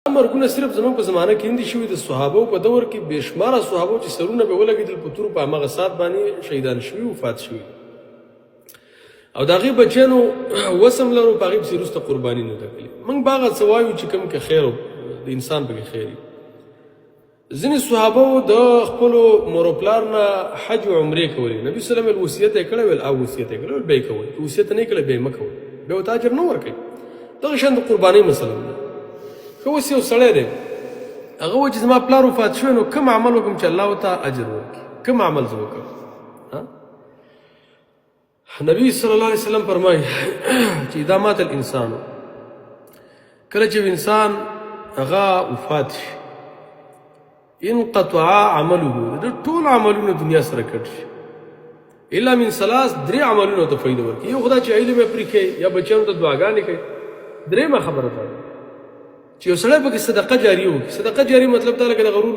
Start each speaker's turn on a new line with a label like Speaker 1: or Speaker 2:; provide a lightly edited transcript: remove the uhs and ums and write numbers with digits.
Speaker 1: مرګونه صرف زموږ په زمانه کې دي شوي د صحابو په دور کې بېشماره صحابو چې سرونه به ولګېدل په تورو په همغه ساعت باندې شهیدان شوي وفات شوي او د هغې بچیانو وسم لرو په هغې پسې وروسته قرباني نه ده کړې. موږ به هغه څه وایو چې کوم کې خیر د انسان پکې خیر وي. ځینې صحابو د خپلو مور و پلار نه حج او عمرې کولې. نبي صلی الله علیه وسلم وصیت یې کړی ویل او وصیت یې کړی ویل به یې کوئ، که وصیت نه یې کړی به یې مه کوئ، بیا ورته اجر نه ورکوي. دغه شان د قربانۍ مثلا ده. که اوس یو سړی دی هغه وایي چې زما پلار وفات شوی نو کوم عمل وکړم چې الله ورته اجر ورکړي، کوم عمل زه وکړم؟ نبی صلی الله علیه وسلم فرمایي چې اذا مات الانسان، کله چې انسان هغه وفات شي، انقطع عمله، د ټول عملونه دنیا سره کټ شي، الا من ثلاث، درې عملونه ته فایده ورکړي. یو خدا چې علم یې پرې کوي یا بچیانو ته دعاګانې کوي. درېیمه خبره ده چې یو سړی پکې صدقه جاریه وکړي. صدقه جاریه مطلب دا لکه د غرور